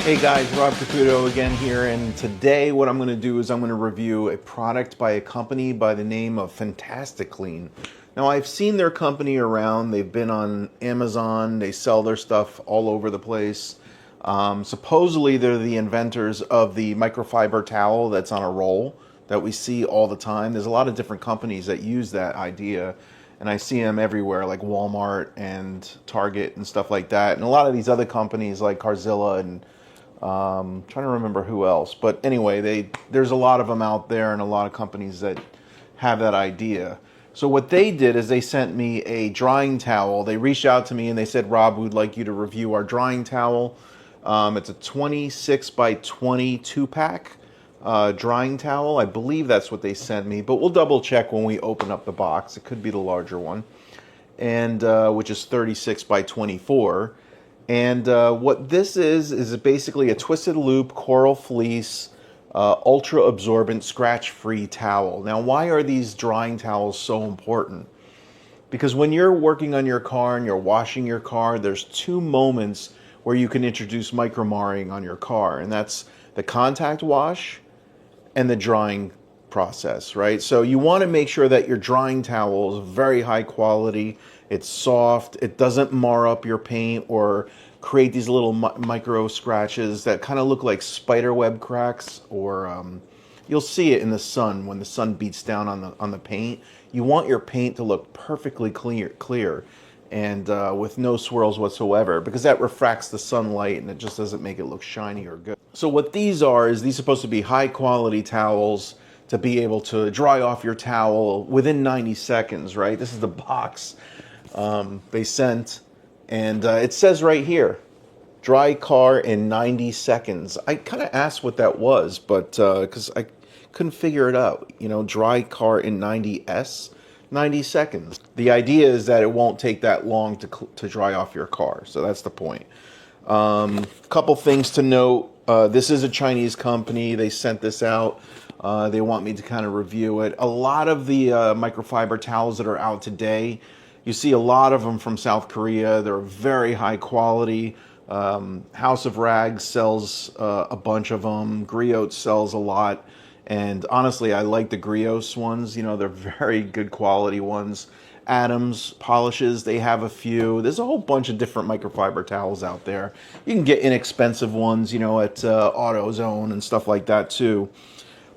Hey guys, Rob Caputo again here, and today what I'm going to do is I'm going to review a product by a company by the name of FantastiCLEAN. Now I've seen their company around, they've been on Amazon, they sell their stuff all over the place. Supposedly they're the inventors of the microfiber towel that's on a roll that we see all the time. There's a lot of different companies that use that idea, and I see them everywhere, like Walmart and Target and stuff like that, and a lot of these other companies like Carzilla and trying to remember who else, but anyway, there's a lot of them out there and a lot of companies that have that idea. So what they did is they sent me a drying towel. They reached out to me and they said, Rob, we'd like you to review our drying towel. It's a 26 by 22 pack drying towel. I believe that's what they sent me, but we'll double check when we open up the box. It could be the larger one, and which is 36 by 24. And what this is basically a twisted loop coral fleece ultra absorbent scratch free towel. Now, why are these drying towels so important? Because when you're working on your car and you're washing your car, there's two moments where you can introduce micromarring on your car, and that's the contact wash and the drying process, right? So you want to make sure that your drying towel is very high quality, it's soft, it doesn't mar up your paint or create these little micro scratches that kind of look like spider web cracks, or you'll see it in the sun when the sun beats down on the paint. You want your paint to look perfectly clear and with no swirls whatsoever, because that refracts the sunlight and it just doesn't make it look shiny or good. So what these are is these are supposed to be high quality towels to be able to dry off your towel within 90 seconds, right? This is the box they sent, and it says right here, dry car in 90 seconds. I kind of asked what that was, but because I couldn't figure it out. You know, dry car in 90 seconds. The idea is that it won't take that long to dry off your car, so that's the point. Couple things to note. This is a Chinese company. They sent this out. They want me to kind of review it. A lot of the microfiber towels that are out today, you see a lot of them from South Korea. They're very high quality. House of Rags sells a bunch of them. Griot sells a lot. And honestly, I like the Griot ones. You know, they're very good quality ones. Adams Polishes, they have a few. There's a whole bunch of different microfiber towels out there. You can get inexpensive ones, you know, at AutoZone and stuff like that too.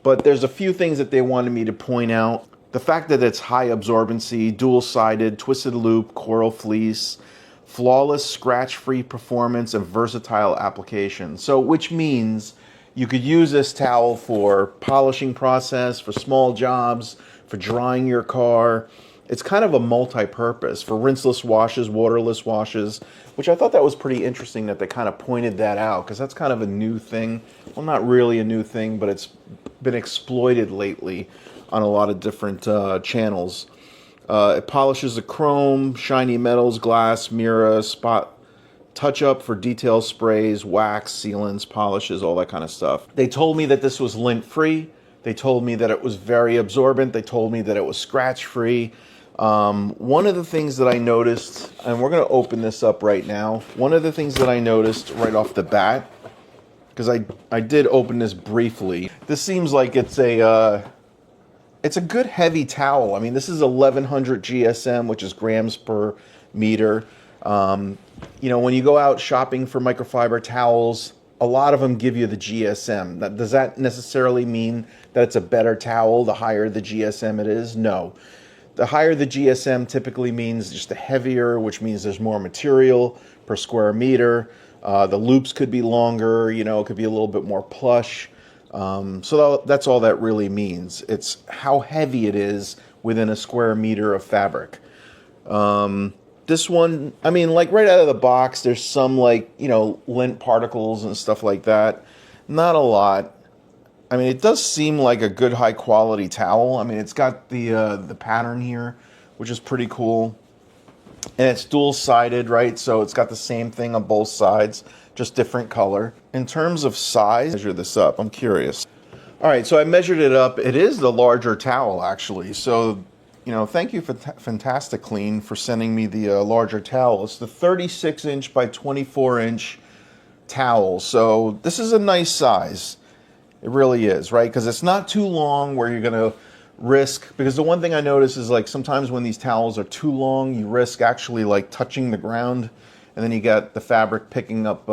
But there's a few things that they wanted me to point out. The fact that it's high absorbency, dual-sided, twisted loop, coral fleece, flawless scratch-free performance, and versatile application. So, which means you could use this towel for polishing process, for small jobs, for drying your car. It's kind of a multi-purpose for rinseless washes, waterless washes, which I thought that was pretty interesting that they kind of pointed that out, because that's kind of a new thing. Well, not really a new thing, but it's been exploited lately on a lot of different channels. It polishes the chrome, shiny metals, glass, mirror, spot touch-up for detail sprays, wax, sealants, polishes, all that kind of stuff. They told me that this was lint-free. They told me that it was very absorbent. They told me that it was scratch-free. One of the things that I noticed, and we're going to open this up right now, one of the things that I noticed right off the bat, because I did open this briefly, this seems like it's a good heavy towel. I mean, this is 1100 GSM, which is grams per meter. You know, when you go out shopping for microfiber towels, a lot of them give you the GSM. Does that necessarily mean that it's a better towel the higher the GSM it is? No. The higher the GSM typically means just the heavier, which means there's more material per square meter. The loops could be longer, you know, it could be a little bit more plush. So that's all that really means. It's how heavy it is within a square meter of fabric. This one, I mean, like right out of the box, there's some like, you know, lint particles and stuff like that. Not a lot. I mean, it does seem like a good high quality towel. I mean, it's got the pattern here, which is pretty cool. And it's dual-sided, right? So it's got the same thing on both sides, just different color. In terms of size, measure this up. I'm curious. All right, so I measured it up. It is the larger towel, actually. So, you know, thank you for FantastiCLEAN for sending me the larger towel. It's the 36-inch by 24-inch towel. So this is a nice size. It really is, right? Because it's not too long where you're going to risk, because the one thing I notice is like sometimes when these towels are too long, you risk actually like touching the ground, and then you got the fabric picking up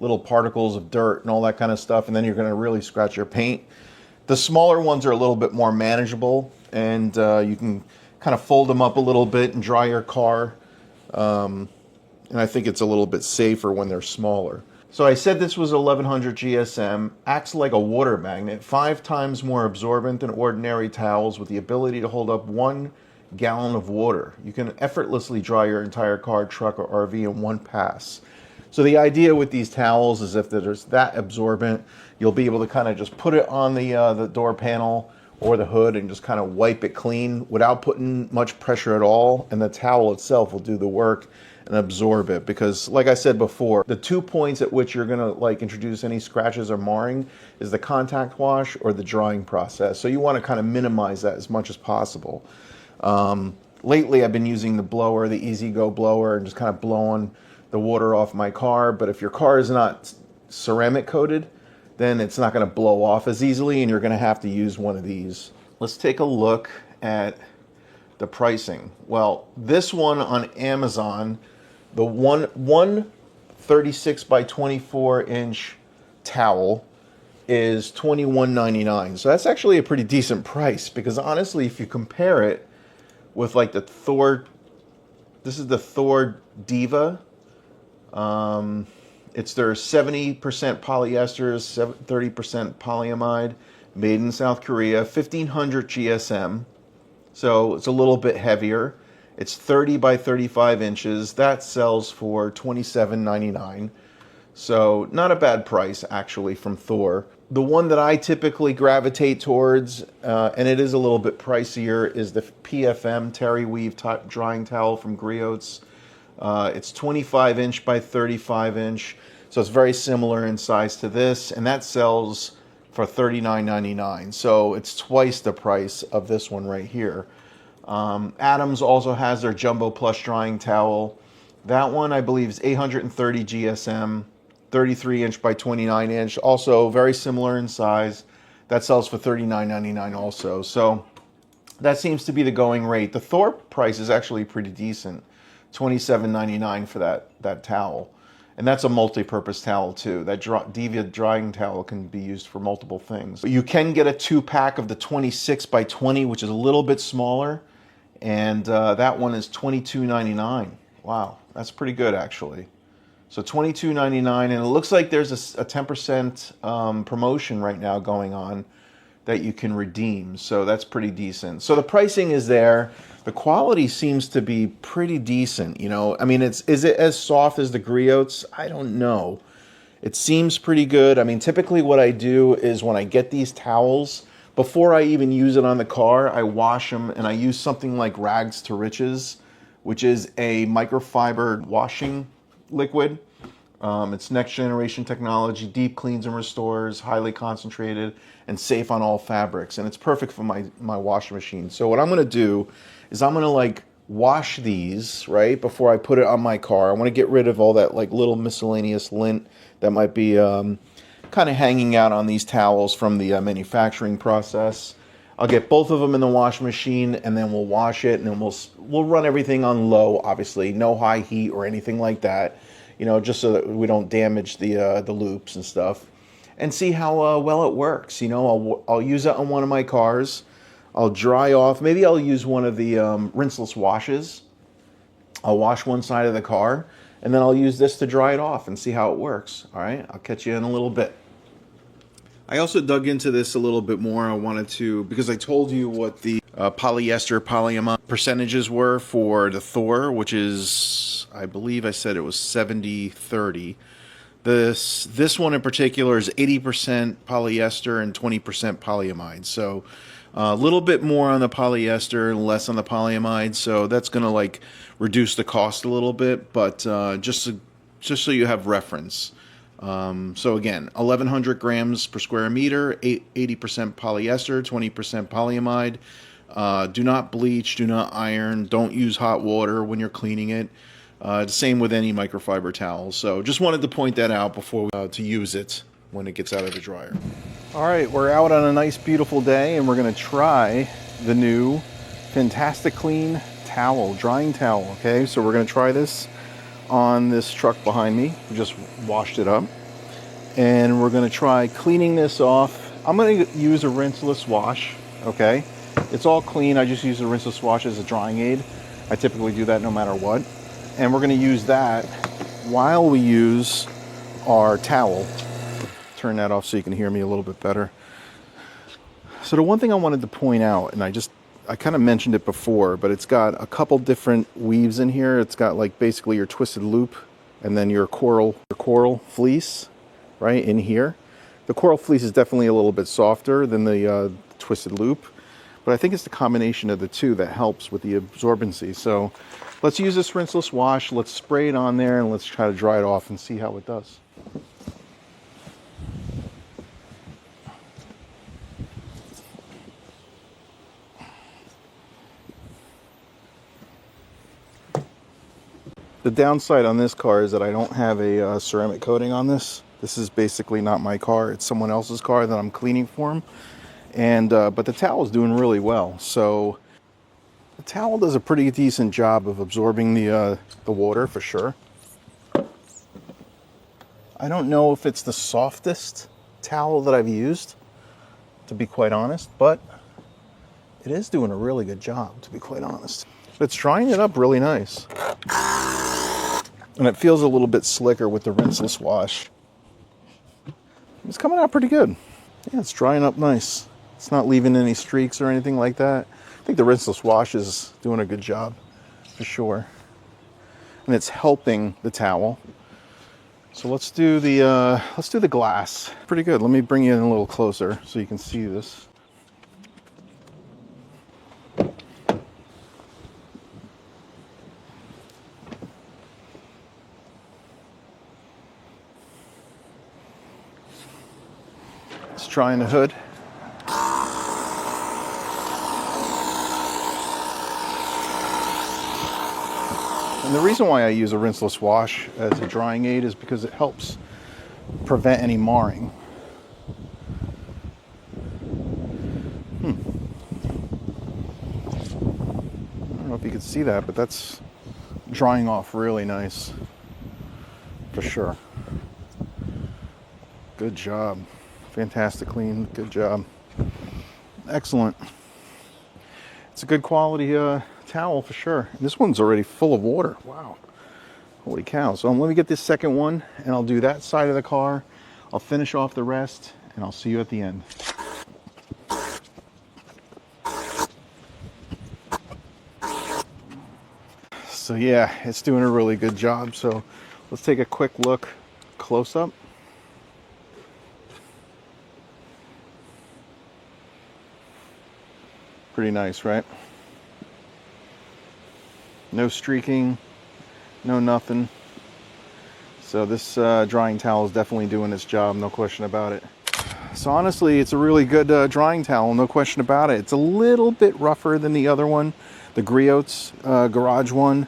little particles of dirt and all that kind of stuff, and then you're going to really scratch your paint. The smaller ones are a little bit more manageable, and you can kind of fold them up a little bit and dry your car. And I think it's a little bit safer when they're smaller. So I said this was 1100 GSM, acts like a water magnet, 5 times more absorbent than ordinary towels with the ability to hold up 1 gallon of water. You can effortlessly dry your entire car, truck, or RV in one pass. So the idea with these towels is if there's that absorbent, you'll be able to kind of just put it on the door panel or the hood and just kind of wipe it clean without putting much pressure at all, and the towel itself will do the work and absorb it. Because like I said before, the 2 points at which you're going to like introduce any scratches or marring is the contact wash or the drying process. So you want to kind of minimize that as much as possible. Lately I've been using the blower, the Easy Go blower, and just kind of blowing the water off my car. But if your car is not ceramic coated, then it's not going to blow off as easily, and you're going to have to use one of these. Let's take a look at the pricing. Well, this one on Amazon, the one 36 by 24 inch towel is $21.99. So that's actually a pretty decent price, because honestly, if you compare it with like the Thor, this is the Thor Diva. It's their 70% polyester, 30% polyamide, made in South Korea, 1500 GSM. So it's a little bit heavier. It's 30 by 35 inches. That sells for $27.99. So not a bad price actually from Thor. The one that I typically gravitate towards, and it is a little bit pricier, is the PFM Terry Weave drying towel from Griots. It's 25 inch by 35 inch. So it's very similar in size to this, and that sells for $39.99. So it's twice the price of this one right here. Adams also has their Jumbo Plush drying towel. That one I believe is 830 GSM, 33 inch by 29 inch. Also very similar in size. That sells for $39.99 also. So that seems to be the going rate. The Thor price is actually pretty decent. $27.99 for that towel. And that's a multi-purpose towel too. That Diva drying towel can be used for multiple things. But you can get a 2-pack of the 26 by 20, which is a little bit smaller. And that one is $22.99. Wow, that's pretty good actually. So $22.99, and it looks like there's a 10% promotion right now going on that you can redeem. So that's pretty decent. So the pricing is there. The quality seems to be pretty decent, you know. I mean, is it as soft as the Griots? I don't know. It seems pretty good. I mean, typically what I do is when I get these towels, before I even use it on the car, I wash them, and I use something like Rags to Riches, which is a microfiber washing liquid. It's next generation technology, deep cleans and restores, highly concentrated, and safe on all fabrics. And it's perfect for my washing machine. So what I'm going to do is I'm going to like wash these, right, before I put it on my car. I want to get rid of all that like little miscellaneous lint that might be kind of hanging out on these towels from the manufacturing process. I'll get both of them in the washing machine, and then we'll wash it, and then we'll run everything on low, obviously, no high heat or anything like that, you know, just so that we don't damage the loops and stuff, and see how well it works. You know, I'll use it on one of my cars. I'll dry off. Maybe I'll use one of the rinseless washes. I'll wash one side of the car, and then I'll use this to dry it off and see how it works. All right, I'll catch you in a little bit. I also dug into this a little bit more. I wanted to, because I told you what the polyester, polyamide percentages were for the Thor, which is, I believe I said it was 70-30. This one in particular is 80% polyester and 20% polyamide. So a little bit more on the polyester, less on the polyamide. So that's going to like reduce the cost a little bit, but just so you have reference. So again, 1,100 grams per square meter, 80% polyester, 20% polyamide. Do not bleach, do not iron, don't use hot water when you're cleaning it. Same with any microfiber towel. So just wanted to point that out before to use it when it gets out of the dryer. All right, we're out on a nice, beautiful day, and we're going to try the new FantastiCLEAN towel, drying towel. Okay, so we're going to try this on this truck behind me. We just washed it up, and we're going to try cleaning this off. I'm going to use a rinseless wash. Okay, it's all clean. I just use a rinseless wash as a drying aid. I typically do that no matter what. And we're going to use that while we use our towel. Turn that off so you can hear me a little bit better. So the one thing I wanted to point out, and I kind of mentioned it before, but it's got a couple different weaves in here. It's got like basically your twisted loop and then your coral fleece right in here. The coral fleece is definitely a little bit softer than the twisted loop, but I think it's the combination of the two that helps with the absorbency. So let's use this rinseless wash. Let's spray it on there and let's try to dry it off and see how it does. The downside on this car is that I don't have a ceramic coating on this. This is basically not my car. It's someone else's car that I'm cleaning for them. And but the towel is doing really well. So the towel does a pretty decent job of absorbing the water for sure. I don't know if it's the softest towel that I've used, to be quite honest, but it is doing a really good job, to be quite honest. It's drying it up really nice. And it feels a little bit slicker with the rinseless wash. It's coming out pretty good. Yeah, it's drying up nice. It's not leaving any streaks or anything like that. I think the rinseless wash is doing a good job, for sure. And it's helping the towel. So let's do the glass. Pretty good. Let me bring you in a little closer so you can see this. Let's try in the hood. And the reason why I use a rinseless wash as a drying aid is because it helps prevent any marring. I don't know if you can see that, but that's drying off really nice, for sure. Good job. FantastiCLEAN, good job. Excellent. It's a good quality towel for sure. This one's already full of water. Wow. Holy cow. So let me get this second one and I'll do that side of the car. I'll finish off the rest and I'll see you at the end. So yeah, it's doing a really good job. So let's take a quick look close up. Pretty nice, right? No streaking, no nothing. So this drying towel is definitely doing its job, no question about it. So honestly, it's a really good drying towel, no question about it. It's a little bit rougher than the other one, the Griot's garage one,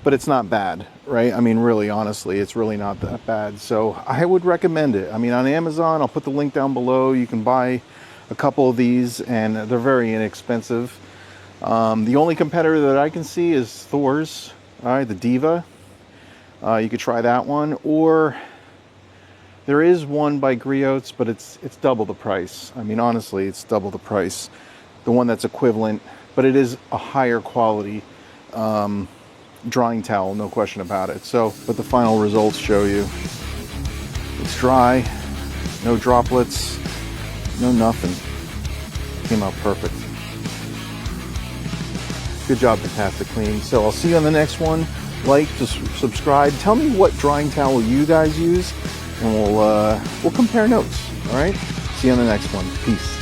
but it's not bad, right? I mean, really, honestly, it's really not that bad. So I would recommend it. I mean, on Amazon, I'll put the link down below. You can buy a couple of these and they're very inexpensive. The only competitor that I can see is Thor's, all right, the Diva. You could try that one, or there is one by Griot's, but it's double the price. I mean, honestly, it's double the price. The one that's equivalent, but it is a higher quality drying towel, no question about it. So, but the final results show you. It's dry, no droplets, no nothing. Came out perfect. Good job, FantastiCLEAN. So I'll see you on the next one. Like, just subscribe. Tell me what drying towel you guys use, and we'll compare notes. All right. See you on the next one. Peace.